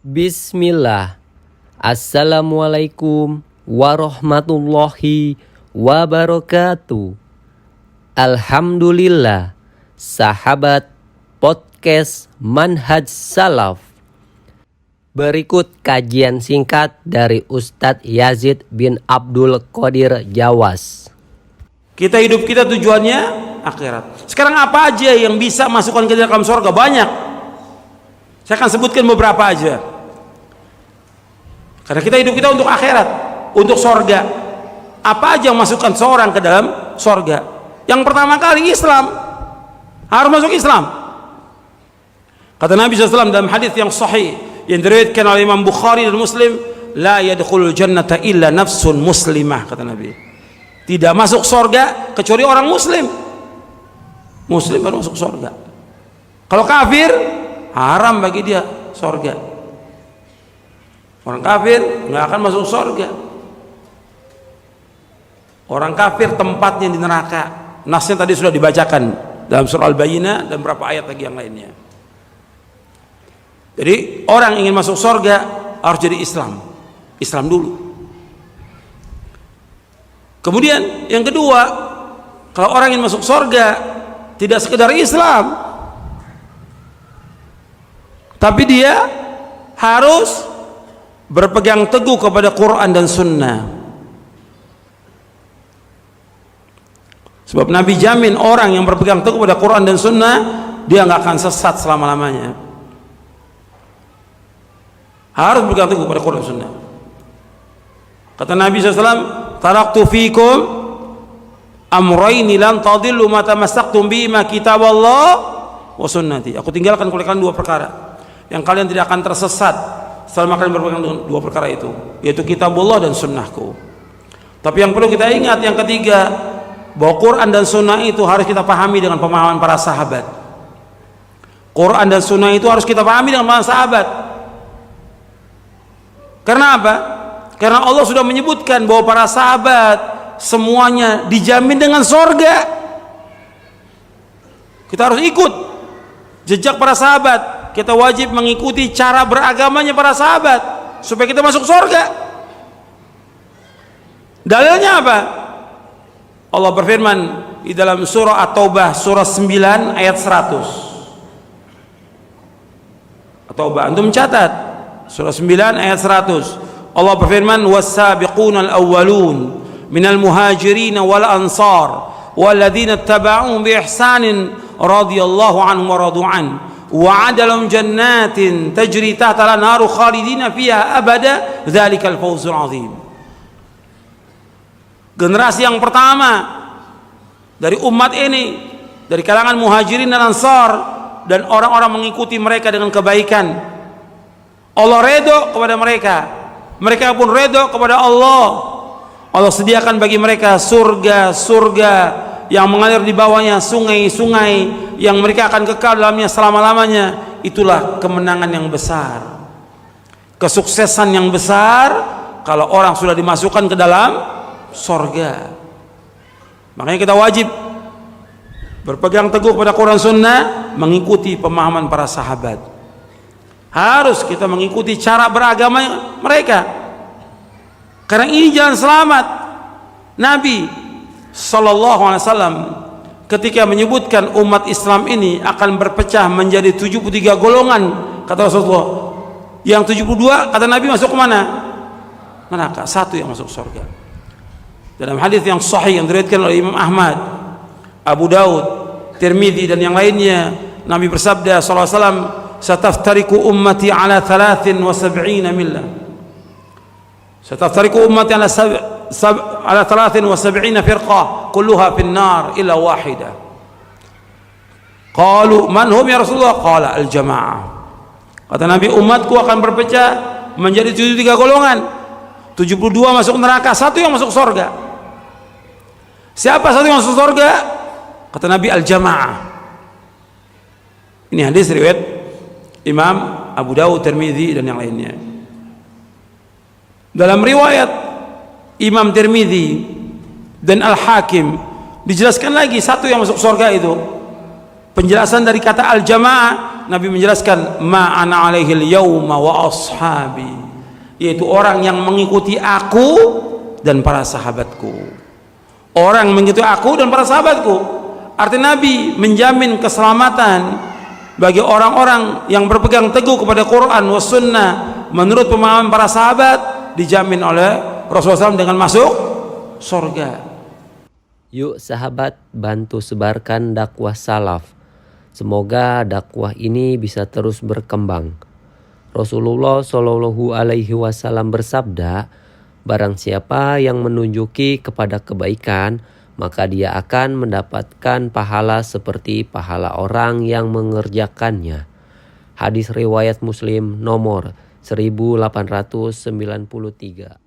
Bismillah. Assalamualaikum warahmatullahi wabarakatuh. Alhamdulillah, sahabat podcast Manhaj Salaf. Berikut kajian singkat dari Ustadz Yazid bin Abdul Qadir Jawas. Kita hidup kita tujuannya akhirat. Sekarang apa aja yang bisa masukkan ke dalam surga? Banyak. Saya akan sebutkan beberapa aja. Karena kita hidup kita untuk akhirat, untuk surga. Apa aja yang masukkan seorang ke dalam surga? Yang pertama kali Islam. Harus masuk Islam. Kata Nabi SAW dalam hadis yang sahih yang diriwayatkan oleh Imam Bukhari dan Muslim, la yadkhulul jannata illa nafsun muslimah, kata Nabi. Tidak masuk surga kecuali orang muslim. Muslim baru masuk surga. Kalau kafir, haram bagi dia surga. Orang kafir nggak akan masuk surga. Orang kafir tempatnya di neraka. Nasnya tadi sudah dibacakan dalam surah Al-Bayyinah dan beberapa ayat lagi yang lainnya. Jadi orang ingin masuk surga harus jadi Islam. Islam dulu. Kemudian yang kedua, kalau orang ingin masuk surga tidak sekedar Islam, tapi dia harus berpegang teguh kepada Quran dan Sunnah. Sebab Nabi jamin orang yang berpegang teguh kepada Quran dan Sunnah, dia nggak akan sesat selama-lamanya. Harus berpegang teguh kepada Quran dan Sunnah. Kata Nabi SAW, taraktu fikum amrayni lan tadillu ma tamassaktum bihima kitaballah wa sunnati. Aku tinggalkan oleh kalian dua perkara yang kalian tidak akan tersesat selama kalian berpegang dengan dua perkara itu, yaitu kitabullah dan sunnahku. Tapi yang perlu kita ingat yang ketiga, bahwa Quran dan sunnah itu harus kita pahami dengan pemahaman para sahabat. Quran dan sunnah itu harus kita pahami dengan para sahabat. Karena apa? Karena Allah sudah menyebutkan bahwa para sahabat semuanya dijamin dengan sorga. Kita harus ikut jejak para sahabat. Kita wajib mengikuti cara beragamanya para sahabat supaya kita masuk sorga. Dalilnya apa? Allah berfirman di dalam surah At-Taubah surah 9 ayat 100. At-Taubah, antum catat surah 9 ayat 100. Allah berfirman, was-sabiqunal awwalun minal muhajirin wal ansar walladzina ittaba'uhum bi ihsanin radhiyallahu anhum wa radu an wa 'adalahum jannatin tajri tahtaha al-anharu khalidina fiha abada dzalikal fawzul 'adzim. Generasi yang pertama dari umat ini dari kalangan muhajirin dan ansar dan orang-orang mengikuti mereka dengan kebaikan. Allah redha kepada mereka. Mereka pun redha kepada Allah. Allah sediakan bagi mereka surga-surga yang mengalir di bawahnya sungai-sungai yang mereka akan kekal dalamnya selama-lamanya. Itulah kemenangan yang besar, kesuksesan yang besar kalau orang sudah dimasukkan ke dalam surga. Makanya kita wajib berpegang teguh pada Quran Sunnah, mengikuti pemahaman para sahabat. Harus kita mengikuti cara beragama mereka, karena ini jalan selamat. Nabi SAW ketika menyebutkan umat Islam ini akan berpecah menjadi 73 golongan, kata Rasulullah. Yang 72 kata Nabi masuk ke mana? Neraka. Satu yang masuk surga. Dalam hadis yang sahih yang diriwayatkan oleh Imam Ahmad, Abu Daud, Tirmidzi dan yang lainnya, Nabi bersabda SAW, sataftariku ummati ala 73 millah. Sataftariku ummati ala 73 firqah kulluha fin nar illa wahidah. Qalu man hum ya Rasulullah? Qala al jamaah. Kata Nabi, umatku akan berpecah menjadi 73 golongan. 72 masuk neraka, satu yang masuk surga. Siapa satu yang masuk surga? Kata Nabi, al jamaah. Ini hadis riwayat Imam Abu Dawud, Tirmidzi dan yang lainnya. Dalam riwayat Imam Tirmidzi dan Al-Hakim dijelaskan lagi satu yang masuk surga itu. Penjelasan dari kata al-jamaah Nabi menjelaskan ma ana alaihil yauma wa ashabi, yaitu orang yang mengikuti aku dan para sahabatku. Orang mengikuti aku dan para sahabatku. Artinya Nabi menjamin keselamatan bagi orang-orang yang berpegang teguh kepada Quran was sunnah menurut pemahaman para sahabat, dijamin oleh Rasulullah SAW dengan masuk surga. Yuk sahabat, bantu sebarkan dakwah salaf. Semoga dakwah ini bisa terus berkembang. Rasulullah Shallallahu Alaihi Wasallam bersabda, barang siapa yang menunjuki kepada kebaikan, maka dia akan mendapatkan pahala seperti pahala orang yang mengerjakannya. Hadis riwayat Muslim nomor 1893.